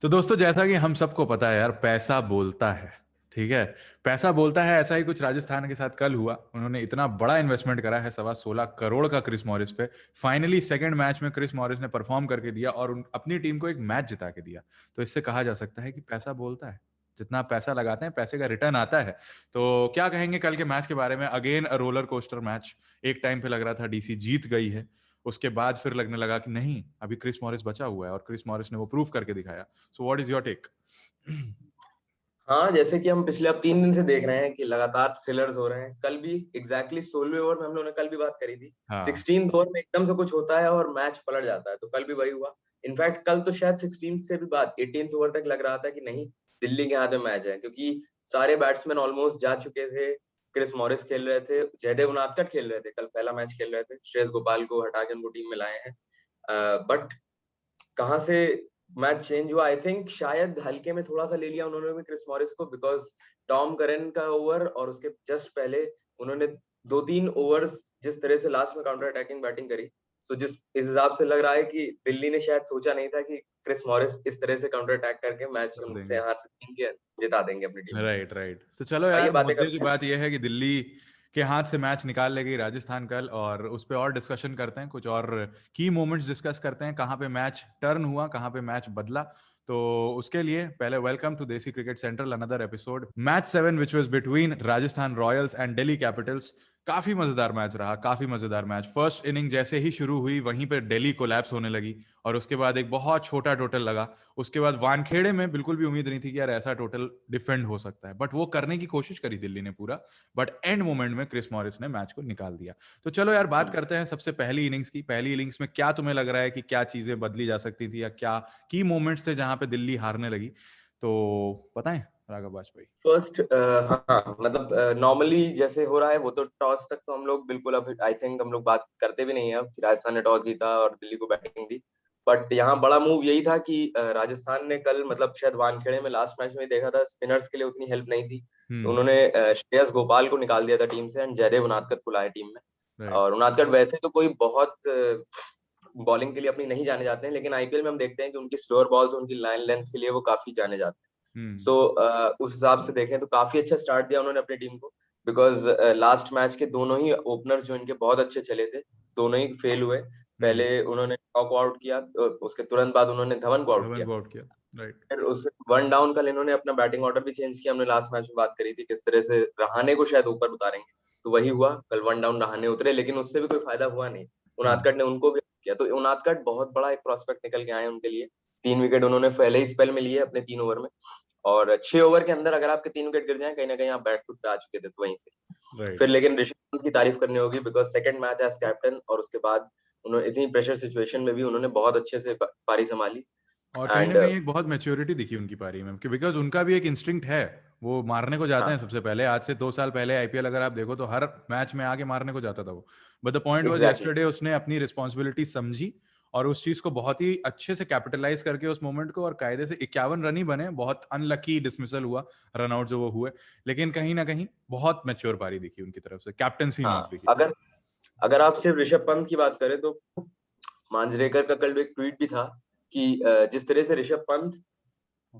तो दोस्तों, जैसा कि हम सबको पता है यार, पैसा बोलता है। ठीक है। पैसा बोलता है, ऐसा ही कुछ राजस्थान के साथ कल हुआ। उन्होंने इतना बड़ा इन्वेस्टमेंट करा है, 16.25 करोड़ का, क्रिस मॉरिस पे। फाइनली सेकंड मैच में क्रिस मॉरिस ने परफॉर्म करके दिया और अपनी टीम को एक मैच जिता के दिया। तो इससे कहा जा सकता है कि पैसा बोलता है। जितना आप पैसा लगाते हैं, पैसे का रिटर्न आता है। तो क्या कहेंगे कल के मैच के बारे में? Again a roller coaster match. एक टाइम पे लग रहा था डीसी जीत गई है। उसके बाद फिर लगने लगा कि नहीं, अभी क्रिस मॉरिस बचा हुआ है, और क्रिस मॉरिस ने वो प्रूव करके दिखाया। So what is your take? हाँ, जैसे कि हम पिछले अब 3 दिन से देख रहे हैं कि लगातार थ्रिलर्स हो रहे हैं। कल भी एग्जैक्टली 16वें ओवर में हम लोगों ने कल भी बात करी थी। हाँ। 16th ओवर में एकदम से कुछ होता है और मैच पलट जाता है, तो कल भी वही हुआ। इनफैक्ट कल तो शायद 16th से भी बात 18th ओवर तक लग रहा था कि नहीं, दिल्ली के हाथ में मैच है, क्योंकि सारे बैट्समैन ऑलमोस्ट जा चुके थे। क्रिस मॉरिस खेल रहे थे, जयदेव उनादकट खेल रहे थे, कल पहला मैच खेल रहे थे। श्रेयस गोपाल को हटा के उनको टीम में लाए हैं। बट कहाँ से मैच चेंज हुआ? आई थिंक शायद हल्के में थोड़ा सा ले लिया उन्होंने भी क्रिस मॉरिस को, बिकॉज टॉम करन का ओवर और उसके जस्ट पहले उन्होंने 2-3 ओवर्स जिस तरह से लास्ट में काउंटर अटैकिंग बैटिंग करी, सो जिस इस हिसाब से लग रहा है कि दिल्ली ने शायद सोचा नहीं था कि क्रिस मॉरिस इस तरह से काउंटर अटैक करके मैच कर उनसे देंगे। हाथ से छीन के जिता देंगे अपनी टीम को। Right, right. तो चलो आइए यार, बातें मुद्दे की करते हैं। बात यह है कि दिल्ली के हाथ से मैच निकाल लेगी राजस्थान कल, और उस पर और डिस्कशन करते हैं, कुछ और की मोमेंट्स डिस्कस करते हैं, कहाँ पे मैच टर्न हुआ, कहाँ पे मैच बदला। तो उसके लिए पहले वेलकम टू देसी cricket central, another episode, match 7 which was between Rajasthan Royals and Delhi Capitals. काफी मजेदार मैच रहा, काफी मजेदार मैच। फर्स्ट इनिंग जैसे ही शुरू हुई, वहीं पे दिल्ली कोलैप्स होने लगी, और उसके बाद एक बहुत छोटा टोटल लगा। उसके बाद वानखेड़े में बिल्कुल भी उम्मीद नहीं थी कि यार ऐसा टोटल डिफेंड हो सकता है, बट वो करने की कोशिश करी दिल्ली ने पूरा। बट एंड मोमेंट में क्रिस मॉरिस ने मैच को निकाल दिया। तो चलो यार, बात करते हैं सबसे पहली इनिंग्स की। पहली इनिंग्स में क्या तुम्हें लग रहा है कि क्या चीजें बदली जा सकती थी, या क्या की मोमेंट्स थे जहां पे दिल्ली हारने लगी? तो बताएं राघव बाजपेयी। फर्स्ट, हाँ, मतलब नॉर्मली जैसे हो रहा है वो, तो टॉस तक तो हम लोग बिल्कुल अब आई थिंक हम लोग बात करते भी नहीं है। अब राजस्थान ने टॉस जीता और दिल्ली को बैटिंग दी। बट यहाँ बड़ा मूव यही था कि राजस्थान ने कल, मतलब शायद वानखेड़े में लास्ट मैच में देखा था, स्पिनर्स के लिए उतनी हेल्प नहीं थी, तो हम्म। उन्होंने श्रेयस गोपाल को निकाल दिया था टीम से एंड जयदेव उनादकट को लाया टीम में। राइट। और उनादकट वैसे तो कोई बहुत बॉलिंग के लिए अपनी नहीं जाने जाते हैं, लेकिन आईपीएल में हम देखते हैं कि उनकी स्लोअर बॉल्स, उनकी लाइन लेंथ के लिए वो काफी जाने जाते हैं। हम्म। सो उस हिसाब से देखें तो काफी अच्छा स्टार्ट दिया उन्होंने अपनी टीम को, बिकॉज लास्ट मैच के दोनों ही ओपनर्स जो इनके बहुत अच्छे चले थे, दोनों ही फेल हुए। हम्म। पहले उन्होंने टॉक को आउट किया, उसके तुरंत बाद उन्होंने धवन को आउट धवन किया। को आउट किया। राइट। फिर उस वन डाउन कल इन्होंने अपना बैटिंग ऑर्डर भी चेंज किया। हमने लास्ट मैच में बात करी थी किस तरह से रहाणे को शायद ऊपर उतारेंगे, तो वही हुआ। कल वन डाउन रहाणे उतरे, लेकिन उससे भी कोई फायदा हुआ नहीं। हम्म। उनादकट ने उनको भी किया, तो उनादकट बहुत बड़ा एक प्रोस्पेक्ट निकल के आए उनके लिए। 3 विकेट उन्होंने पहले ही स्पेल में लिए अपने 3 ओवर में, और 6 ओवर के अंदर अगर आपके 3 विकेट गिर जाए, कहीं ना कहीं आप बैकफुट पे आ चुके थे, तो वहीं से राइट। फिर। लेकिन ऋषभ पंत की तारीफ करनी होगी, because second match as captain, और उसके बाद उन्होंने इतनी प्रेशर सिचुएशन में भी उन्होंने बहुत अच्छे से पारी संभाली। और कहीं ना एंड कहीं एक बहुत मैच्योरिटी दिखी उनकी पारी में, कि बिकॉज उनका भी एक इंस्टिंक्ट है। वो मारने को जाते हैं हाँ, सबसे पहले। आज से 2 साल पहले आईपीएल अगर आप देखो, तो हर मैच में आके मारने को जाता था वो। But the point was, exactly. Yesterday उसने अपनी रिस्पॉन्सिबिलिटी समझी, और उस चीज को बहुत ही अच्छे से कैपिटलाइज करके उस मोमेंट को, और कायदे से 51 रन ही बने। बहुत अनलकी डिसमिसल हुआ, रन आउट जो वो हुए। लेकिन कहीं ना कहीं बहुत मैच्योर पारी दिखी उनकी तरफ से, कैप्टनसी नॉक हाँ, दिखी। अगर अगर आप सिर्फ ऋषभ पंत की बात करें, तो मांजरेकर का कल एक ट्वीट भी था कि जिस तरह से ऋषभ पंत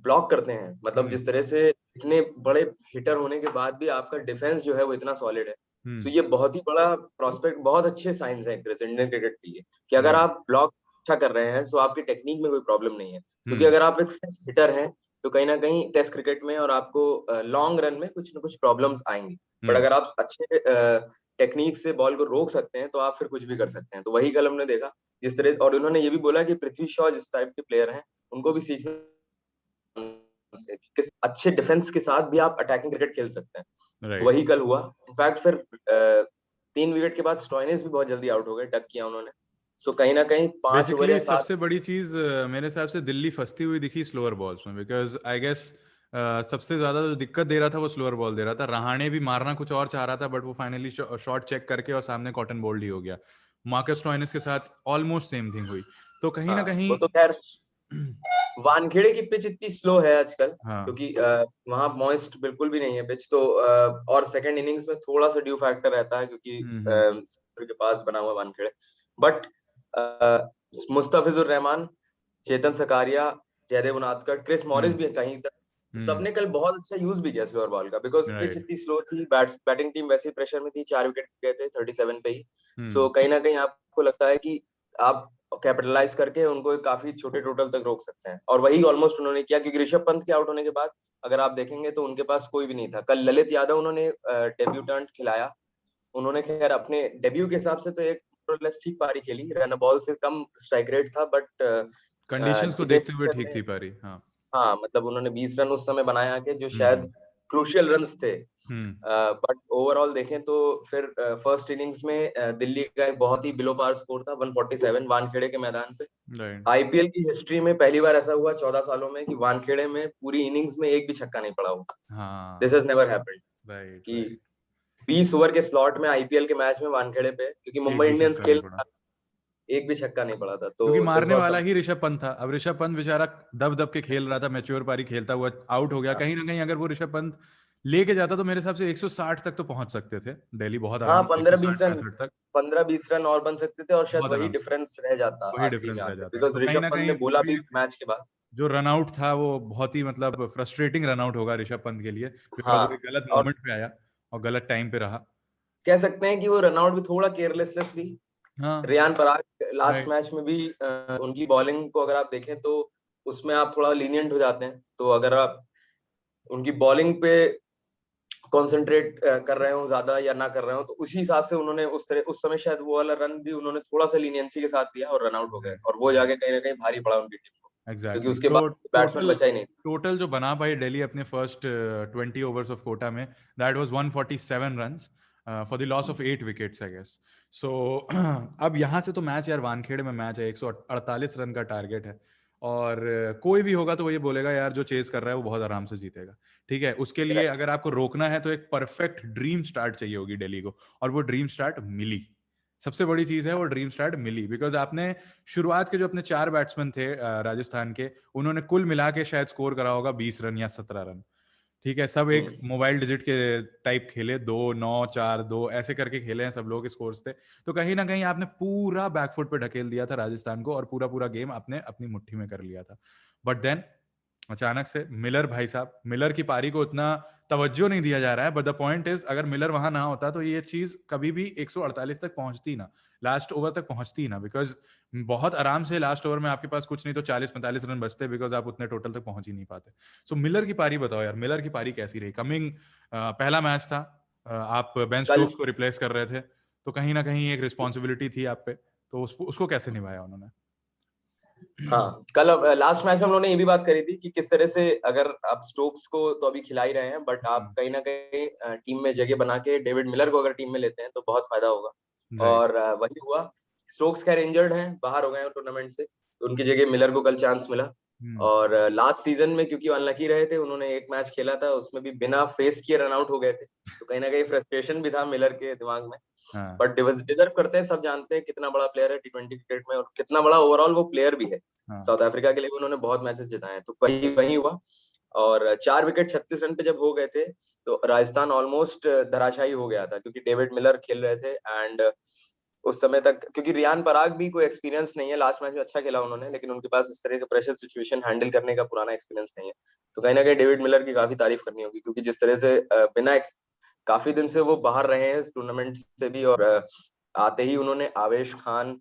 ब्लॉक करते हैं, मतलब हम्म। जिस तरह से इतने बड़े हिटर होने के बाद भी आपका डिफेंस जो है वो इतना सॉलिड है। सो हम्म। ये बहुत ही बड़ा प्रोस्पेक्ट, बहुत अच्छे साइंस है एक तरह से इंडियन क्रिकेट के लिए, कि अगर राइट। आप ब्लॉक अच्छा कर रहे हैं तो आपकी टेक्निक में कोई प्रॉब्लम नहीं है। क्योंकि हम्म। अगर आप एक हिटर हैं, तो कहीं ना कहीं टेस्ट क्रिकेट में और आपको लॉन्ग रन में कुछ ना कुछ प्रॉब्लम्स आएंगी। बट हम्म। अगर आप अच्छे टेक्निक से बॉल को रोक सकते हैं, तो आप फिर कुछ भी कर सकते हैं। तो वही कल हमने देखा जिस तरह। और उन्होंने ये भी बोला कि पृथ्वी शॉ जिस टाइप के प्लेयर हैं, उनको भी सीखना से किस अच्छे डिफेंस के साथ भी आप अटैकिंग क्रिकेट खेल सकते हैं। तो राइट। वही कल हुआ। इनफैक्ट फिर 3 विकेट के बाद स्टोइनिस भी बहुत जल्दी आउट हो गए, डक किया उन्होंने। सो कहीं ना कहीं 5 ओवर बेसिकली या 7। सबसे बड़ी चीज मेरे हिसाब से दिल्ली फंसती हुई दिखी स्लोअर बॉल्स में, बिकॉज आई गेस सबसे ज्यादा जो दिक्कत दे रहा था वो स्लोअर बॉल दे रहा था। रहाणे भी मारना कुछ और चाह रहा था, बट वो फाइनली शॉट चेक करके और सामने कॉटन बोल्ड ही हो गया। मार्कस स्टोइनिस के साथ ऑलमोस्ट सेम थिंग हुई। तो कहीं ना हाँ, कहीं वो तो खैर वानखेड़े की पिच इतनी स्लो है आजकल, हाँ। क्योंकि वहां मॉइस्ट बिल्कुल भी नहीं है पिच, तो और सेकंड इनिंग्स में थोड़ा सा ड्यू फैक्टर रहता है, क्योंकि हम्म। के पास बना हुआ Wankhede. But Mustafizur Rahman, Chetan Sakariya, Jaydev Unadkat, Chris Morris भी कहीं तक, तो सबने कल बहुत अच्छा यूज भी किया स्लोअर बॉल का, बिकॉज पिच इतनी स्लो थी, बैटिंग टीम वैसे ही प्रेशर में थी, 4 विकेट गए थे 37 पे ही। सो कहीं ना कहीं आपको लगता है कि आप कैपिटलाइज करके उनको काफी छोटे टोटल तक रोक सकते हैं, और वही ऑलमोस्ट उन्होंने किया, क्योंकि ऋषभ पंत के आउट होने के बाद अगर आप देखेंगे तो उनके पास कोई भी नहीं था। कल ललित यादव उन्होंने डेब्यूटेंट खिलाया, उन्होंने खैर अपने डेब्यू के हिसाब से तो एक ठीक पारी खेली, रन बॉल से कम स्ट्राइक रेट था, बट कंडीशंस को देखते हुए ठीक थी पारी। हाँ हाँ, मतलब उन्होंने 20 रन उस समय बनाया के जो शायद क्रूशियल रन्स थे, बट ओवरऑल देखें तो फिर फर्स्ट इनिंग्स में दिल्ली का एक बहुत ही बिलो पार स्कोर था 147 वानखेड़े के मैदान पे। आईपीएल की हिस्ट्री में पहली बार ऐसा हुआ 14 सालों में कि वानखेड़े में पूरी इनिंग्स में एक भी छक्का नहीं पड़ा हुआ। दिस हैज नेवर हैपेंड कि 20 ओवर के स्लॉट में आईपीएल के मैच में वानखेड़े पे, क्योंकि मुंबई इंडियंस खेल एक भी छक्का नहीं पड़ा था, तो क्योंकि मारने वाला ही ऋषभ पंत था। अब ऋषभ पंत बेचारा दब दब के खेल रहा था, मैच्योर पारी खेलता हुआ आउट हो गया। कहीं ना कहीं अगर वो ऋषभ पंत लेके जाता तो मेरे हिसाब से 160 तक तो पहुंच सकते थे दिल्ली, बहुत आराम से 15-20 रन, 15-20 रन और बन सकते थे, और शायद वही डिफरेंस रह जाता आखिरी में आते, बिकॉज़ ऋषभ पंत ने बोला भी मैच के बाद जो रन आउट था वो बहुत ही मतलब फ्रस्ट्रेटिंग रन आउट होगा ऋषभ पंत के लिए, बिकॉज वो गलत मोमेंट पे आया और गलत टाइम पे रहा। कह सकते हैं कि वो रन आउट भी थोड़ा केयरलेसनेस थी। रियान पराग लास्ट मैच में भी उनकी बॉलिंग को अगर आप देखें तो उसमें आप थोड़ा लीनियंट हो जाते हैं, तो अगर आप उनकी बॉलिंग पे कंसंट्रेट कर रहे हो ज्यादा या ना कर रहे हो, तो उसी हिसाब से उन्होंने उस समय शायद वो वाला रन भी उन्होंने थोड़ा सा लीनियंसी के साथ दिया और रन आउट हो गए, और वो जाके कहीं ना कहीं भारी पड़ा उनकी टीम को। क्योंकि उसके बाद बैट्समैन बचा ही नहीं। टोटल जो बना पाई दिल्ली अपने फर्स्ट 20 ओवर्स ऑफ कोटा में, that was 147 runs for the loss of 8 wickets I guess. So अब यहाँ से तो मैच यार वानखेड़े में मैच है, 148 रन का टारगेट है, और कोई भी होगा तो वो ये बोलेगा यार जो चेस कर रहा है वो बहुत आराम से जीतेगा। ठीक है, उसके लिए अगर आपको रोकना है तो एक परफेक्ट ड्रीम स्टार्ट चाहिए होगी दिल्ली को, और वो ड्रीम स्टार्ट मिली। सबसे बड़ी चीज है वो ड्रीम स्टार्ट मिली, बिकॉज आपने शुरुआत के जो अपने 4 बैट्समैन थे राजस्थान के, उन्होंने कुल मिला के शायद स्कोर करा होगा 20 रन या 17 रन। ठीक है, सब एक मोबाइल डिजिट के टाइप खेले, 2-9-4-2 ऐसे करके खेले हैं, सब लोग स्कोर्स थे। तो कहीं ना कहीं आपने पूरा बैकफुट पे ढकेल दिया था राजस्थान को, और पूरा पूरा गेम आपने अपनी मुट्ठी में कर लिया था। बट देन अचानक से मिलर भाई साहब, मिलर की पारी को इतना तवज्जो नहीं दिया जा रहा है, बट द पॉइंट इज अगर मिलर वहां ना होता तो ये चीज कभी भी 148 तक पहुंचती ना, लास्ट ओवर तक पहुंचती ना, बिकॉज बहुत आराम से लास्ट ओवर में आपके पास कुछ नहीं तो 40-45 रन बचते, बिकॉज आप उतने टोटल तक पहुंच ही नहीं पाते। सो मिलर की पारी बताओ यार, मिलर की पारी कैसी रही? कमिंग पहला मैच था, आप बेन स्टोक्स को रिप्लेस कर रहे थे, तो कहीं ना कहीं एक रिस्पॉन्सिबिलिटी थी आप पे, तो उसको कैसे निभाया उन्होंने? हाँ, कल लास्ट मैच में हम लोगों ने ये भी बात करी थी कि किस तरह से अगर आप स्टोक्स को तो अभी खिला ही रहे हैं, बट आप कहीं ना कहीं टीम में जगह बना के डेविड मिलर को अगर टीम में लेते हैं तो बहुत फायदा होगा। और वही हुआ। स्टोक्स खैर इंजर्ड हैं, बाहर हो गए हैं टूर्नामेंट से, तो उनकी जगह मिलर को कल चांस मिला। और लास्ट सीजन में क्योंकि अनलकी रहे थे, उन्होंने एक मैच खेला था उसमें भी बिना फेस किए रन आउट हो गए थे, तो कहीं ना कहीं फ्रस्ट्रेशन भी था मिलर के दिमाग में। बट डिजर्व करते हैं, सब जानते हैं कितना बड़ा प्लेयर है T20 क्रिकेट में, और कितना बड़ा ओवरऑल वो प्लेयर भी है। साउथ अफ्रीका के लिए भी उन्होंने बहुत मैचेस जिताए हैं, तो वही हुआ। और 4 विकेट 36 रन पे जब हो गए थे तो राजस्थान ऑलमोस्ट धराशायी हो गया था, क्योंकि डेविड मिलर खेल रहे थे, एंड उस समय तक क्योंकि रियान पराग भी कोई एक्सपीरियंस नहीं है, लास्ट मैच में अच्छा खेला उन्होंने, लेकिन उनके पास इस तरह का प्रेशर सिचुएशन हैंडल करने का पुराना एक्सपीरियंस नहीं है। तो कहीं ना कहीं डेविड मिलर की काफी तारीफ करनी होगी, क्योंकि जिस तरह से बिना काफी दिन से वो बाहर रहे हैं इस टूर्नामेंट से भी, और आते ही उन्होंने Avesh Khan,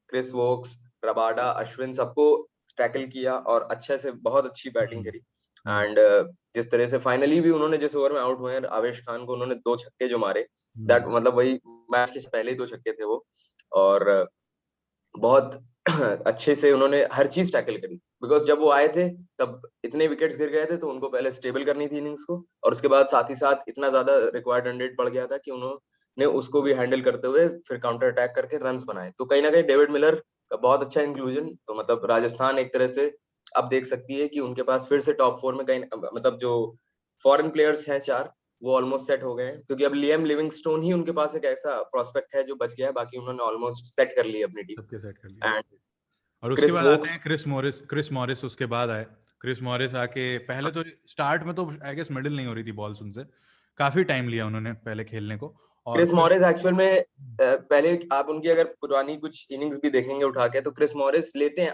Chris Woakes, Rabada, Ashwin सबको टैकल किया और अच्छे से बहुत अच्छी बैटिंग करी। एंड जिस तरह से फाइनली भी उन्होंने जिस ओवर में आउट हुए हैं आवेश खान को, उन्होंने 2 छक्के जो मारे, दैट मतलब वही मैच के पहले ही 2 छक्के थे वो, और बहुत अच्छे से उन्होंने हर चीज टैकल करी। बिकॉज जब वो आए थे तब इतने विकेट्स गिर गए थे, तो उनको पहले स्टेबल करनी थी इनिंग्स को, और उसके बाद साथ ही साथ इतना ज्यादा रिक्वायर्ड रन रेट बढ़ गया था कि उन्होंने उसको भी हैंडल करते हुए फिर काउंटर अटैक करके रन्स बनाए। तो कहीं ना कहीं डेविड मिलर का बहुत अच्छा इंक्लूजन, तो मतलब राजस्थान एक तरह से अब देख सकती है कि उनके पास फिर से टॉप 4 में कहीं, मतलब जो फॉरेन प्लेयर्स हैं 4, वो ऑलमोस्ट सेट हो गए हैं, क्योंकि अब लियम लिविंगस्टोन ही उनके पास एक ऐसा प्रोस्पेक्ट है जो बच गया है, बाकी उन्होंने ऑलमोस्ट सेट कर ली अपनी टीम। सबके सेट कर लिया। एंड और उसके बाद आते हैं क्रिस मॉरिस उसके बाद आए। क्रिस मॉरिस आके पहले तो स्टार्ट में तो आई गेस मिडिल नहीं हो रही थी बॉल्स उनसे, काफी टाइम लिया उन्होंने पहले खेलने को, क्रिस मॉरिस एक्चुअल में पहले आप उनकी अगर पुरानी कुछ इनिंग्स भी देखेंगे उठा के, तो क्रिस मॉरिस लेते हैं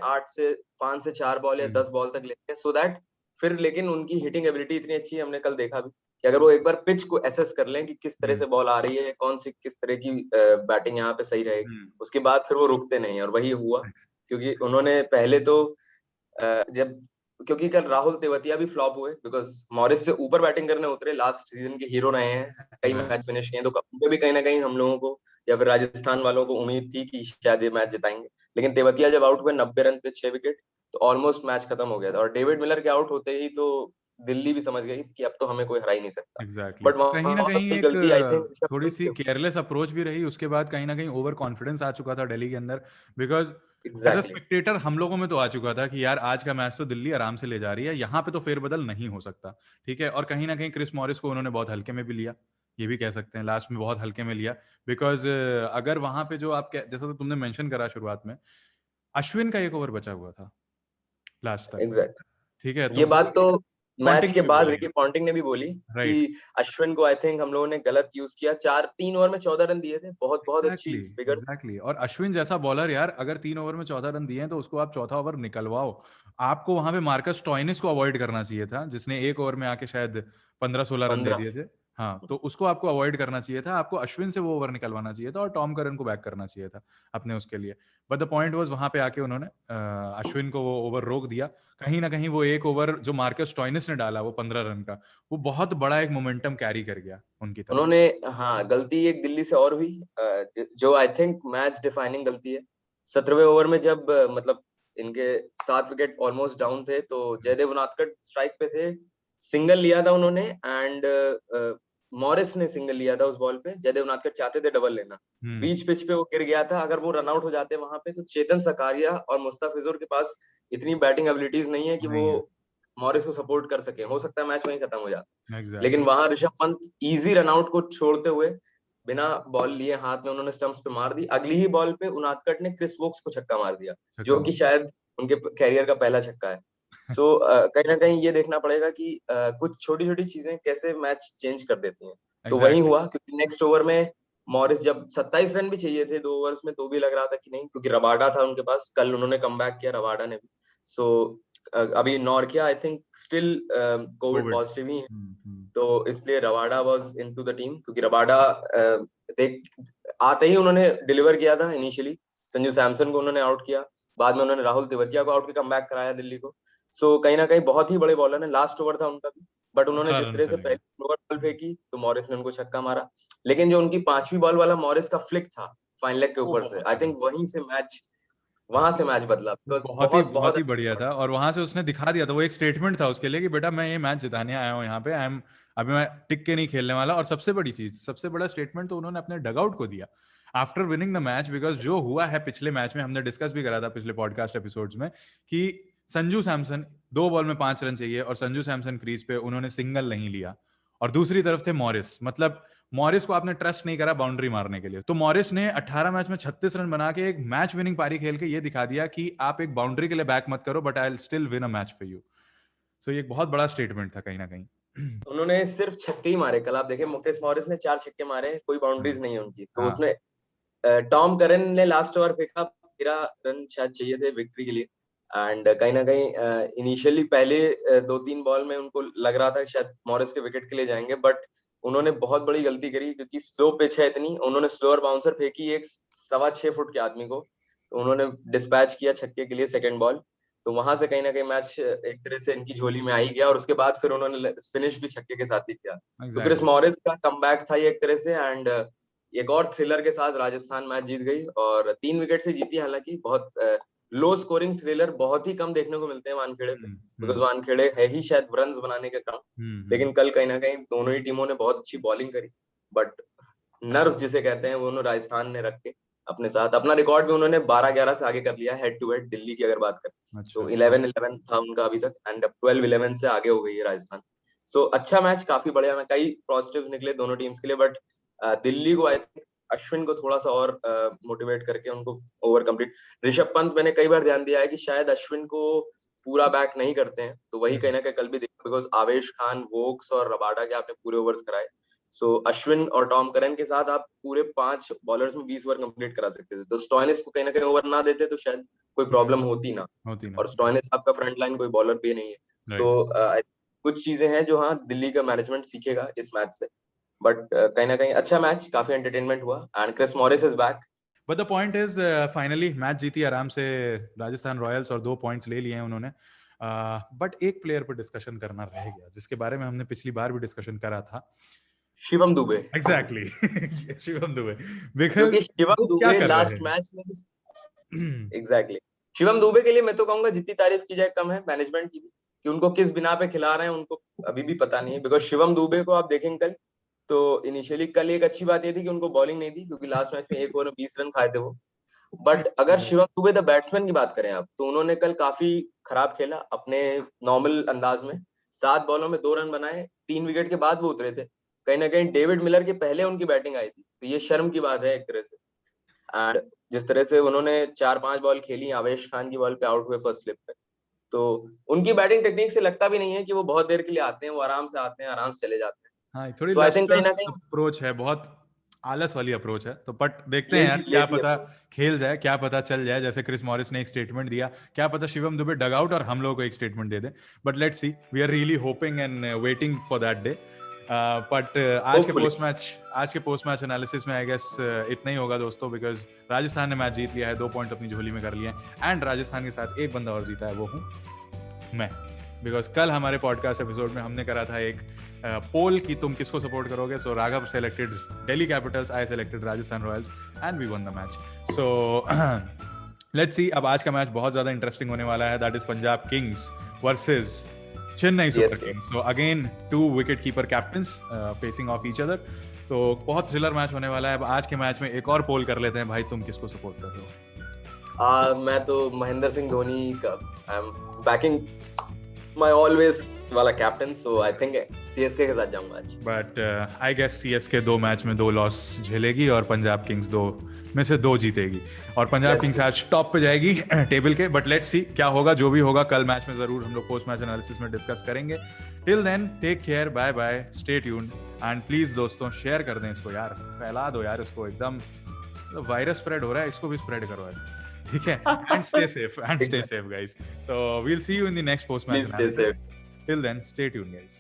5 से 4 बॉल या 10 बॉल तक लेते हैं, सो दैट फिर लेकिन उनकी हिटिंग एबिलिटी इतनी अच्छी है, हमने कल देखा भी कि अगर वो एक बार पिच को एसेस कर लें कि किस तरह से बॉल आ रही है, कौन सी किस तरह की बैटिंग यहाँ पे सही रहेगी, उसके बाद फिर वो रुकते नहीं, और वही हुआ। क्योंकि उन्होंने पहले तो जब क्योंकि कल राहुल तेवतिया भी फ्लॉप हुए, बिकॉज मॉरिस से ऊपर बैटिंग करने उतरे, लास्ट सीजन के हीरो रहे हैं, कई मैच फिनिश किए, तो उनपे भी कहीं ना कहीं हम लोगों को या फिर राजस्थान वालों को उम्मीद थी कि शायद ये मैच जिताएंगे। लेकिन तेवतिया जब आउट हुए 90 रन पे 6 विकेट, तो ऑलमोस्ट मैच खत्म हो गया था, और डेविड मिलर के आउट होते ही तो दिल्ली भी समझ गई कि अब तो हमें कोई हरा ही नहीं सकता। Exactly. बट कहीं ना वहां कहीं पे एक गलती आई थिंक ऋषभ थोड़ी पंत सी से। केयरलेस अप्रोच भी रही, उसके बाद कहीं ना कहीं ओवर कॉन्फिडेंस आ चुका था दिल्ली के अंदर, because as a exactly spectator हम लोगों में तो आ चुका था कि यार आज का मैच तो दिल्ली आराम से ले जा रही है, यहाँ पे तो फेरबदल नहीं हो सकता, ठीक है। और कहीं ना कहीं क्रिस मॉरिस को उन्होंने बहुत हल्के में भी लिया, ये भी कह सकते हैं, लास्ट में बहुत हल्के में लिया, बिकॉज अगर वहां पे जो आप जैसा तो तुमने मेंशन करा शुरुआत में, अश्विन का एक ओवर बचा हुआ था लास्ट तक, एग्जैक्ट ठीक है, तो ये वो बात तो मैच पॉन्टिंग के ने भी बाद बोली, रिकी पॉन्टिंग ने भी बोली कि राइट। अश्विन को आई थिंक हम लोगों ने गलत यूज किया, 3 ओवर में 14 रन दिए थे, बहुत बहुत अच्छी एग्जैक्टली फिगर्स। एग्जैक्टली। और अश्विन जैसा बॉलर यार, अगर 3 ओवर में 14 रन दिए हैं तो उसको आप चौथा ओवर निकलवाओ। आपको वहां पे मार्कस स्टोइनिस को अवॉइड करना चाहिए था, जिसने एक ओवर में आके शायद 15-16 रन दे 15 दिए थे। हाँ, तो उसको आपको अवॉइड करना चाहिए था, आपको अश्विन से वो ओवर निकलवाना चाहिए था और टॉम करन को बैक करना चाहिए था अपने उसके लिए। बट द पॉइंट वाज वहां पे आके उन्होंने अश्विन को वो ओवर रोक दिया। कहीं ना कहीं वो एक ओवर जो मार्कस स्टोइनिस ने डाला, वो 15 रन का, वो बहुत बड़ा एक मोमेंटम कैरी कर गया उनकी तरफ। उन्होंने, हाँ, गलती एक दिल्ली से और हुई, जो आई थिंक मैच डिफाइनिंग गलती है। 17वें ओवर में जब मतलब इनके 7 विकेट ऑलमोस्ट डाउन थे, तो जयदेव उनादकट स्ट्राइक पे थे, सिंगल लिया था उन्होंने, एंड मॉरिस ने सिंगल लिया था उस बॉल पे, जयदेव उनादकट चाहते थे डबल लेना, हम्म। बीच पिच पे वो गिर गया था। अगर वो रन आउट हो जाते वहां पे, तो चेतन सकारिया और मुस्ताफिजुर के पास इतनी बैटिंग एबिलिटीज नहीं है कि वो नहीं है। मॉरिस को सपोर्ट कर सके, हो सकता है मैच वहीं खत्म हो जाता। लेकिन एग्जैक्टली। वहां ऋषभ पंत इजी रनआउट को छोड़ते हुए बिना बॉल लिए हाथ में उन्होंने स्टंप्स पे मार दी। अगली ही बॉल पे उनादकट ने क्रिस वोक्स को छक्का मार दिया, छक्का जो कि मार। शायद उनके कैरियर का पहला छक्का है। सो कहीं ना कहीं ये देखना पड़ेगा कि कुछ छोटी छोटी चीजें कैसे मैच चेंज कर देती हैं। तो वही एग्जैक्टली। हुआ, क्योंकि नेक्स्ट ओवर में मॉरिस, जब 27 रन भी चाहिए थे 2 ओवर्स में, तो भी लग रहा था कि नहीं, क्योंकि रबाडा था उनके पास, कल उन्होंने कम बैक किया रबाडा ने भी। सो अभी Nortje I think still Covid Covid. Positive ही है, तो इसलिए Rabada was into the team, क्योंकि रबाडा देख आते ही उन्होंने डिलीवर किया था। इनिशियली संजू सैमसन को उन्होंने आउट किया, बाद में उन्होंने राहुल तेवतिया को आउट के कम बैक कराया दिल्ली को। सो कहीं ना कहीं बहुत ही बड़े बॉलर है, लास्ट ओवर था उनका भी, बट उन्होंने 15 जिस रन तरह से चले गए। पहले ओवर बॉल फेंकी, तो मॉरिस ने उनको छक्का मारा। लेकिन जो उनकी 5वीं बॉल वाला मॉरिस का फ्लिक था फाइन लेग के वो ऊपर से, बहुत आई तगड़ा थिंक था। वहां से मैच बदला, बिकॉज बहुत बहुत बहुत ही अच्छा बढ़िया shot था, और वहां से उसने दिखा दिया था, वो एक स्टेटमेंट था उसके लिए कि बेटा मैं ये मैच जिताने आया हूँ यहाँ पे, आई एम, अभी मैं टिक के नहीं खेलने वाला। और सबसे बड़ी चीज, सबसे बड़ा स्टेटमेंट तो उन्होंने अपने डगआउट को दिया after winning the match, because जो हुआ है पिछले मैच में, हमने डिस्कस भी करा था पिछले पॉडकास्ट एपिसोड्स में, कि संजू सैमसन 2 बॉल में 5 रन चाहिए और संजू सैमसन क्रीज पे, उन्होंने सिंगल नहीं लिया। और दूसरी तरफ थे मॉरिस, मतलब मॉरिस को आपने ट्रस्ट नहीं करा बाउंड्री मारने के लिए, तो मॉरिस ने 18 मैच में 36 रन बना के एक मैच विनिंग पारी खेल के ये दिखा दिया कि आप एक बाउंड्री के लिए बैक मत करो, but I will still win a match for you. So ये एक बहुत बड़ा स्टेटमेंट था कहीं ना कहीं। उन्होंने सिर्फ छक्के ही मारे कल, आप देखें मुकेश मॉरिस ने 4 छक्के मारे, कोई बाउंड्रीज नहीं है उनकी, तो हाँ। उसने टॉम करन ने लास्ट ओवर फेंका, 13 रन शायद चाहिए थे विक्ट्री के लिए। एंड कहीं ना कहीं इनिशियली पहले 2-3 बॉल में उनको लग रहा था कि शायद मॉरिस के विकेट के लिए जाएंगे, बट उन्होंने बहुत बड़ी गलती करी, क्योंकि स्लो पिच है इतनी, उन्होंने स्लोअर बाउंसर फेंकी एक 6.25 फुट के आदमी को, तो उन्होंने डिस्पैच किया छक्के के लिए सेकंड बॉल। तो वहां से कहीं ना कहीं मैच एक तरह से इनकी झोली में आ ही गया, और उसके बाद फिर उन्होंने फिनिश भी छक्के के साथ ही किया। तो क्रिस एग्जैक्टली। मॉरिस का कमबैक था ये एक तरह से, एंड एक और थ्रिलर के साथ राजस्थान मैच जीत गई, और 3 विकेट से जीती। हालांकि बहुत लो स्कोरिंग थ्रिलर बहुत ही कम देखने को मिलते हैं वानखेड़े पे, बिकॉज वानखेड़े है ही शायद रन बनाने का काम। लेकिन कल कहीं ना कहीं दोनों ही टीमों ने बहुत अच्छी बॉलिंग करी, बट नर्व्स जिसे कहते हैं वो उन्होंने राजस्थान ने रख के अपने साथ अपना रिकॉर्ड भी उन्होंने 12-11 से आगे कर लिया हेड टू हेड दिल्ली की अगर बात करें, अच्छा तो अच्छा। 11-11 था उनका अभी तक, एंड अब 12-11 से आगे हो गई है राजस्थान। सो अच्छा मैच, काफी बढ़िया, कई पॉजिटिव्स निकले दोनों टीम्स के लिए, बट दिल्ली को आई थिंक अश्विन को थोड़ा सा और मोटिवेट करके उनको ओवर कंप्लीट। ऋषभ पंत मैंने कई बार ध्यान दिया है कि शायद अश्विन को पूरा बैक नहीं करते हैं, तो वही कहीं ना कहीं कल भी देखा, बिकॉज आवेश खान, वोक्स और रबाडा के आपने पूरे ओवर्स कराए। सो अश्विन और टॉम करन के साथ आप पूरे 5 बॉलर्स में 20 ओवर कंप्लीट करा सकते थे। तो स्टॉइनिस को कहीं ना कहीं ओवर ना देते तो शायद कोई प्रॉब्लम होती ना। और स्टॉइनिस आपका फ्रंट लाइन कोई बॉलर भी नहीं है। सो कुछ चीजें हैं जो हाँ दिल्ली का मैनेजमेंट सीखेगा इस मैच से। बट कहीं ना कहीं अच्छा मैच, काफी एंटरटेनमेंट हुआ and Chris Morris is back. But the point is finally match जीती आराम से राजस्थान रॉयल्स और 2 पॉइंट्स ले लिए हैं उन्होंने। बट एक प्लेयर पर डिस्कशन करना रह गया जिसके बारे में हमने पिछली बार भी डिस्कशन करा था, शिवम दुबे। एग्जैक्टली शिवम दुबे, क्योंकि शिवम दुबे लास्ट मैच में एग्जैक्टली शिवम दुबे के लिए मैं तो कहूंगा जितनी तारीफ की जाए कम है मैनेजमेंट की भी, कि उनको किस बिना पे खिला रहे हैं उनको अभी भी पता नहीं है। बिकॉज शिवम दुबे को आप देखेंगे कल, तो इनिशियली कल एक अच्छी बात ये थी कि उनको बॉलिंग नहीं दी, क्योंकि लास्ट मैच में 1 ओवर में 20 रन खाए थे वो। बट अगर शिवम दुबे द बैट्समैन की बात करें आप, तो उन्होंने कल काफी खराब खेला अपने नॉर्मल अंदाज में। 7 बॉलों में 2 रन बनाए, 3 विकेट के बाद वो उतरे थे। कहीं ना कहीं डेविड मिलर के पहले उनकी बैटिंग आई थी, तो ये शर्म की बात है एक तरह से। एंड जिस तरह से उन्होंने 4-5 बॉल खेली आवेश खान की बॉल पे आउट हुए फर्स्ट स्लिप पे, तो उनकी बैटिंग टेक्निक से लगता भी नहीं है कि वो बहुत देर के लिए आते हैं, वो आराम से आते हैं, आराम से चले जाते हैं। हाँ, थोड़ी अप्रोच है, बहुत आलस वाली अप्रोच है। तो बट देखते हैं यार, क्या पता खेल जाए, क्या पता चल जाए। जैसे क्रिस मॉरिस ने एक स्टेटमेंट दिया, क्या पता शिवम दुबे डग आउट और हम लोगों को एक स्टेटमेंट दे दे। But let's see, we are really hoping and waiting for that day. But आज के पोस्ट मैच एनालिसिस में आई गेस इतना ही होगा दोस्तों, बिकॉज राजस्थान ने मैच जीत लिया है, 2 पॉइंट अपनी झोली में कर लिए हैं। एंड राजस्थान के साथ एक बंदा और जीता है, वो हूँ मैं। बिकॉज कल हमारे पॉडकास्ट एपिसोड में हमने करा था एक पोल कि तुम किसको सपोर्ट करोगे। So Raghav selected Delhi Capitals, I selected Rajasthan Royals and we won the match. So let's see, अब आज का मैच बहुत ज्यादा इंटरेस्टिंग होने वाला है। That is Punjab Kings versus Chennai super Kings. So again 2 wicket keeper captains facing of each other. तो बहुत थ्रिलर मैच होने वाला है। अब आज के मैच में एक और पोल कर लेते हैं भाई, तुम किसको सपोर्ट कर रहे हो? मैं तो महेंद्र सिंह धोनी का I am backing my always वाला captain, so I think CSK के साथ जाऊंगा आज। But I guess CSK 2 match में 2 लॉस झेलेगी और पंजाब किंग्स 2 में से 2 जीतेगी और पंजाब किंग्स आज टॉप पे जाएगी टेबल के। बट लेट्स सी क्या होगा, जो भी होगा कल मैच में जरूर हम लोग पोस्ट मैच एनालिसिस में डिस्कस करेंगे। Till then take care, bye bye, stay tuned and please दोस्तों शेयर कर दें इसको यार, फैला दो यार इसको, एकदम वायरस स्प्रेड हो रहा है, इसको भी स्प्रेड करो ऐसे, ठीक है? And stay safe guys. So we'll see you in the next post match analysis. Till then, stay tuned, guys.